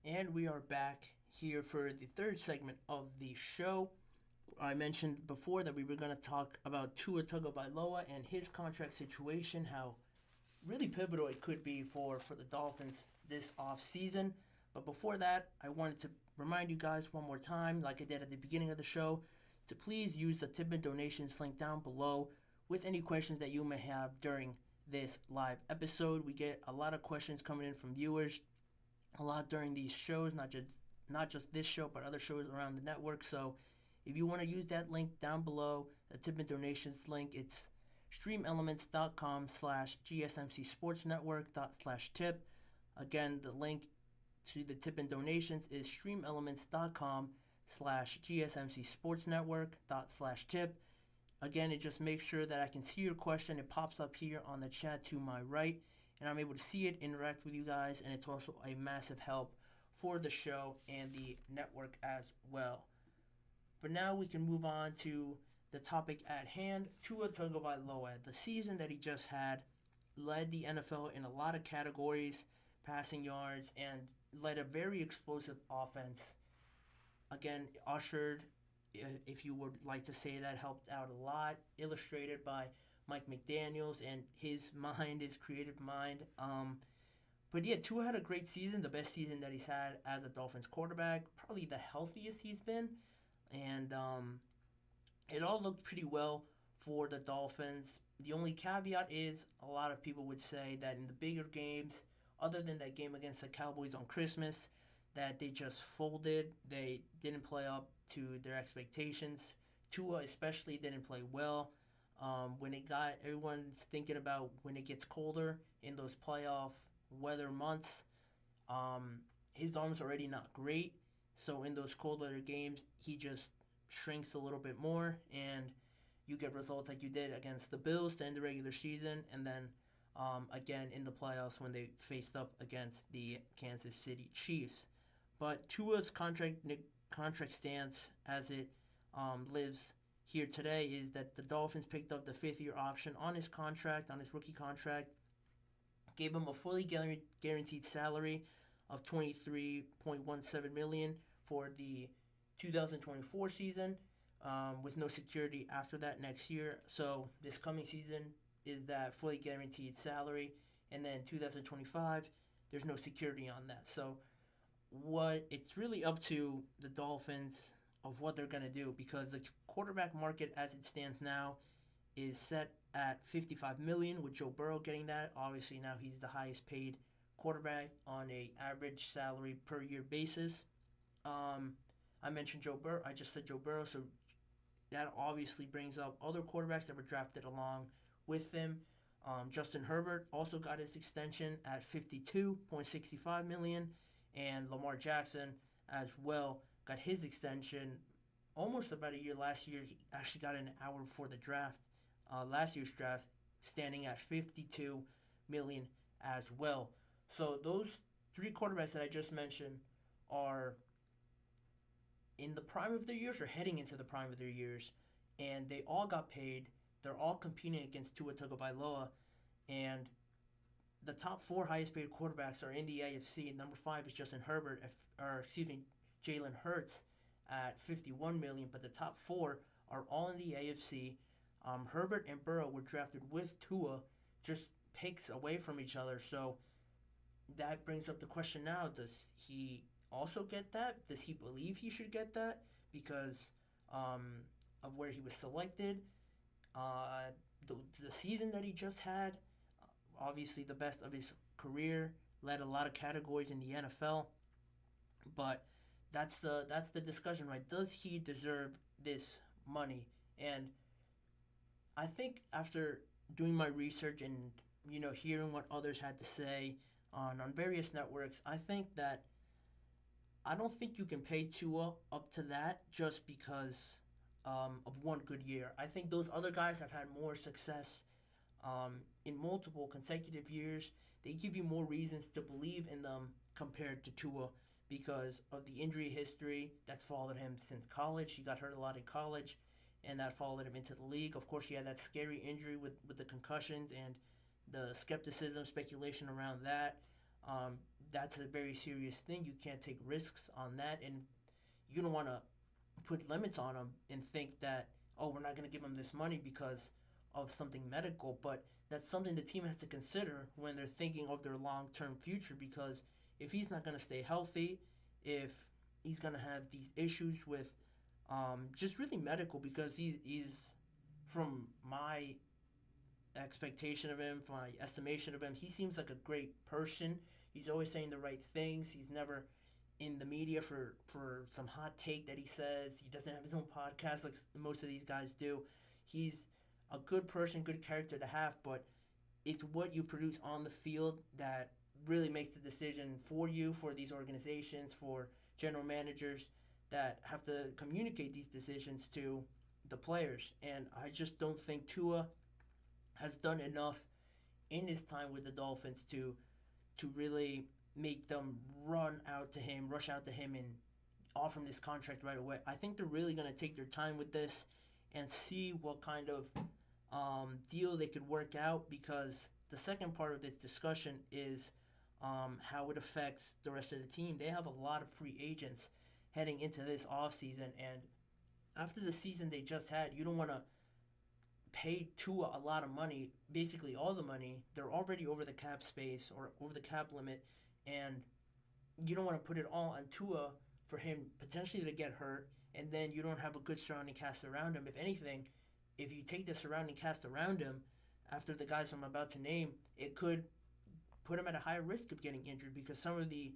And we are back here for the third segment of the show. I mentioned before that we were going to talk about Tua Tagovailoa and his contract situation, how really pivotal it could be for the Dolphins this offseason. But before that, I wanted to remind you guys one more time, like I did at the beginning of the show, to please use the tip and donations link down below with any questions that you may have during this live episode. We get a lot of questions coming in from viewers a lot during these shows, not just this show, but other shows around the network. So if you want to use that link down below, the tip and donations link, it's streamelements.com/gsmcsportsnetwork/tip. Again, the link to the tip and donations is streamelements.com/gsmcsportsnetwork/tip. Again, it just makes sure that I can see your question. It pops up here on the chat to my right, and I'm able to see it, interact with you guys, and it's also a massive help for the show and the network as well. But now we can move on to the topic at hand. Tua Tagovailoa, the season that he just had, led the NFL in a lot of categories, passing yards, and led a very explosive offense. Again, ushered, if you would like to say that, helped out a lot, illustrated by Mike McDaniels and his mind, his creative mind. But yeah, Tua had a great season, the best season that he's had as a Dolphins quarterback, probably the healthiest he's been. And it all looked pretty well for the Dolphins. The only caveat is a lot of people would say that in the bigger games, other than that game against the Cowboys on Christmas, that they just folded. They didn't play up to their expectations. Tua especially didn't play well. When it got, everyone's thinking about when it gets colder in those playoff weather months. His arm's already not great, so in those colder games, he just shrinks a little bit more, and you get results like you did against the Bills to end the regular season, and then again in the playoffs when they faced up against the Kansas City Chiefs. But Tua's contract stance as it lives here today is that the Dolphins picked up the fifth-year option on his contract, on his rookie contract, gave him a fully guaranteed salary of $23.17 million for the 2024 season, with no security after that next year. So this coming season is that fully guaranteed salary, and then 2025, there's no security on that. So it's really up to the Dolphins of what they're going to do, because the quarterback market as it stands now is set at $55 million, with Joe Burrow getting that. Obviously now he's the highest paid quarterback on a average salary per year basis. I mentioned Joe Burrow. I just said Joe Burrow, so that obviously brings up other quarterbacks that were drafted along with him. Justin Herbert also got his extension at $52.65 million, and Lamar Jackson as well got his extension almost about a year. Last year, he actually got it an hour before the draft. Last year's draft, standing at $52 million as well. So those three quarterbacks that I just mentioned are in the prime of their years or heading into the prime of their years, and they all got paid. They're all competing against Tua Tagovailoa, and the top four highest paid quarterbacks are in the AFC. Number 5 is Justin Herbert, Jalen Hurts at $51 million, but the top four are all in the AFC. Herbert and Burrow were drafted with Tua, just picks away from each other. So that brings up the question now: does he also get that? Does he believe he should get that because of where he was selected? The season that he just had, obviously the best of his career, led a lot of categories in the NFL. But that's the discussion, right? Does he deserve this money? And I think after doing my research and hearing what others had to say on various networks, I think that I don't think you can pay Tua up to that just because of one good year. I think those other guys have had more success in multiple consecutive years. They give you more reasons to believe in them compared to Tua because of the injury history that's followed him since college. He got hurt a lot in college, and that followed him into the league. Of course, he had that scary injury with the concussions and the skepticism, speculation around that. that's a very serious thing. You can't take risks on that, and you don't want to put limits on them and think that, oh, we're not going to give them this money because of something medical. But that's something the team has to consider when they're thinking of their long-term future, because if he's not going to stay healthy, if he's going to have these issues with just really medical, because he's from my expectation of him, from my estimation of him, he seems like a great person. He's always saying the right things. He's never in the media for some hot take that he says. He doesn't have his own podcast like most of these guys do. He's a good person, good character to have, but it's what you produce on the field that really makes the decision for you, for these organizations, for general managers that have to communicate these decisions to the players. And I just don't think Tua has done enough in his time with the Dolphins to really make them rush out to him, and offer him this contract right away. I think they're really going to take their time with this and see what kind of deal they could work out, because the second part of this discussion is how it affects the rest of the team. They have a lot of free agents heading into this offseason, and after the season they just had, you don't want to pay Tua a lot of money, basically all the money. They're already over the cap space or over the cap limit, and you don't want to put it all on Tua for him potentially to get hurt, and then you don't have a good surrounding cast around him. If anything, if you take the surrounding cast around him after the guys I'm about to name, it could put him at a higher risk of getting injured, because some of the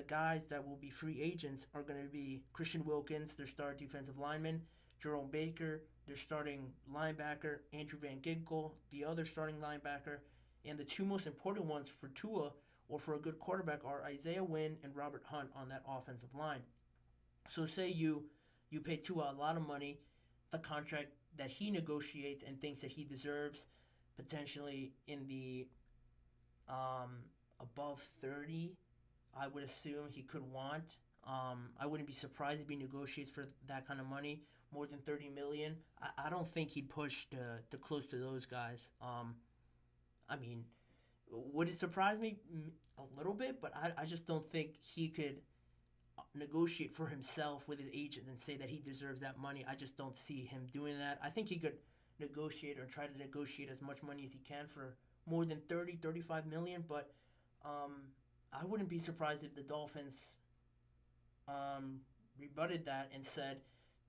guys that will be free agents are going to be Christian Wilkins, their star defensive lineman, Jerome Baker, their starting linebacker, Andrew Van Ginkel, the other starting linebacker, and the two most important ones for Tua or for a good quarterback are Isaiah Wynn and Robert Hunt on that offensive line. So say you pay Tua a lot of money, the contract that he negotiates and thinks that he deserves, potentially in the above 30, I would assume he could want. I wouldn't be surprised if he negotiates for that kind of money, more than $30 million. I don't think he'd push to close to those guys. I mean, would it surprise me a little bit? But I just don't think he could negotiate for himself with his agent and say that he deserves that money. I just don't see him doing that. I think he could negotiate or try to negotiate as much money as he can for more than 35 million, but I wouldn't be surprised if the Dolphins rebutted that and said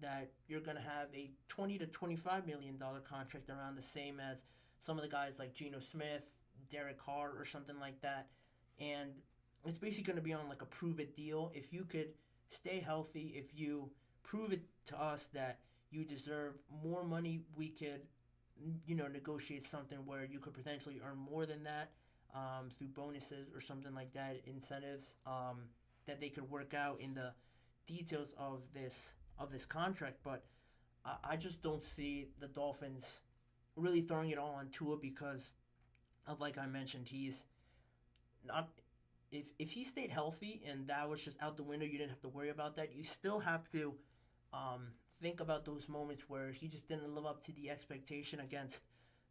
that you're going to have a $20 to $25 million contract, around the same as some of the guys like Geno Smith, Derek Carr, or something like that. And it's basically going to be on like a prove-it deal. If you could stay healthy, if you prove it to us that you deserve more money, we could, negotiate something where you could potentially earn more than that through bonuses or something like that, incentives that they could work out in the details of this contract. But I just don't see the Dolphins really throwing it all on Tua, because of, like I mentioned, he's not. If he stayed healthy and that was just out the window, you didn't have to worry about that. You still have to think about those moments where he just didn't live up to the expectation against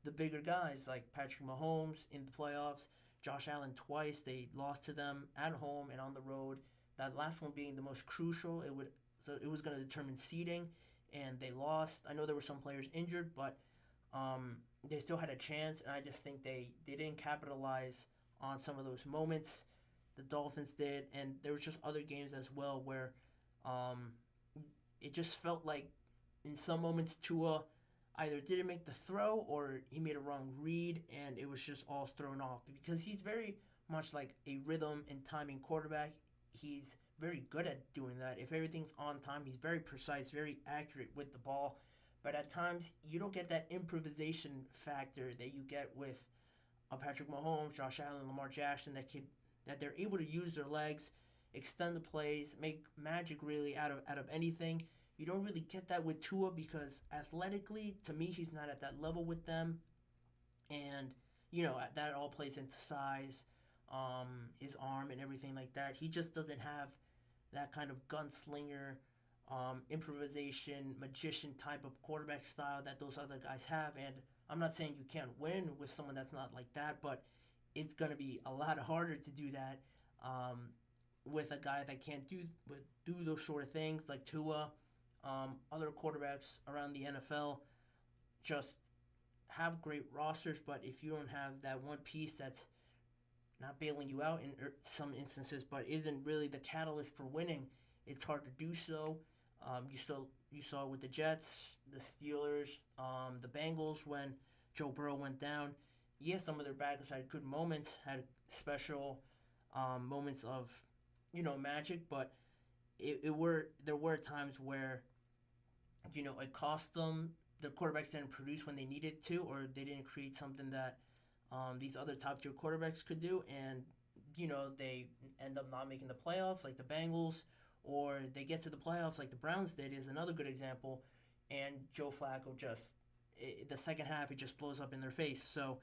the bigger guys like Patrick Mahomes in the playoffs, Josh Allen twice. They lost to them at home and on the road. That last one being the most crucial. It was going to determine seeding, and they lost. I know there were some players injured, but they still had a chance, and I just think they didn't capitalize on some of those moments. The Dolphins did, and there was just other games as well where it just felt like in some moments Tua either didn't make the throw or he made a wrong read, and it was just all thrown off, because he's very much like a rhythm and timing quarterback. He's very good at doing that. If everything's on time, he's very precise, very accurate with the ball. But at times, you don't get that improvisation factor that you get with Patrick Mahomes, Josh Allen, Lamar Jackson, that they're able to use their legs, extend the plays, make magic really out of anything. You don't really get that with Tua, because athletically, to me, he's not at that level with them. And, that all plays into size, his arm and everything like that. He just doesn't have that kind of gunslinger, improvisation, magician type of quarterback style that those other guys have. And I'm not saying you can't win with someone that's not like that, but it's going to be a lot harder to do that with a guy that can't do those sort of things like Tua. Other quarterbacks around the NFL just have great rosters, but if you don't have that one piece that's not bailing you out in some instances, but isn't really the catalyst for winning, it's hard to do so. You saw with the Jets, the Steelers, the Bengals when Joe Burrow went down. Yes, some of their backups had good moments, had special moments of magic, but there were times where it cost them. The quarterbacks didn't produce when they needed to, or they didn't create something that these other top tier quarterbacks could do, and they end up not making the playoffs, like the Bengals, or they get to the playoffs like the Browns did is another good example. And Joe Flacco the second half, it just blows up in their face. So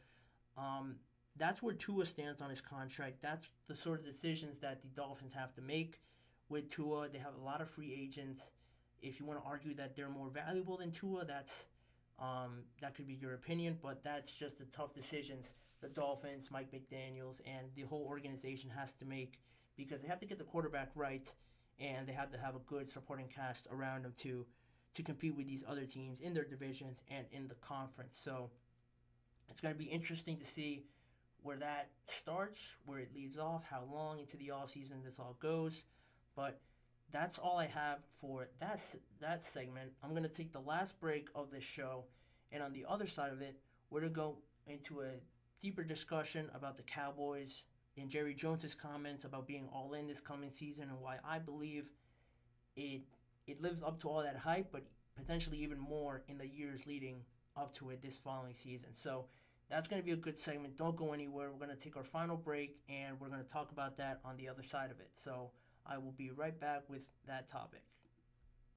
that's where Tua stands on his contract. That's the sort of decisions that the Dolphins have to make with Tua. They have a lot of free agents. If you want to argue that they're more valuable than Tua, that could be your opinion, but that's just the tough decisions the Dolphins, Mike McDaniels, and the whole organization has to make, because they have to get the quarterback right, and they have to have a good supporting cast around them to compete with these other teams in their divisions and in the conference. So it's going to be interesting to see where that starts, where it leads off, how long into the offseason this all goes. But that's all I have for that segment. I'm going to take the last break of this show, and on the other side of it, we're going to go into a deeper discussion about the Cowboys and Jerry Jones's comments about being all in this coming season, and why I believe it lives up to all that hype, but potentially even more in the years leading up to it this following season. So that's going to be a good segment. Don't go anywhere. We're going to take our final break, and we're going to talk about that on the other side of it. So I will be right back with that topic.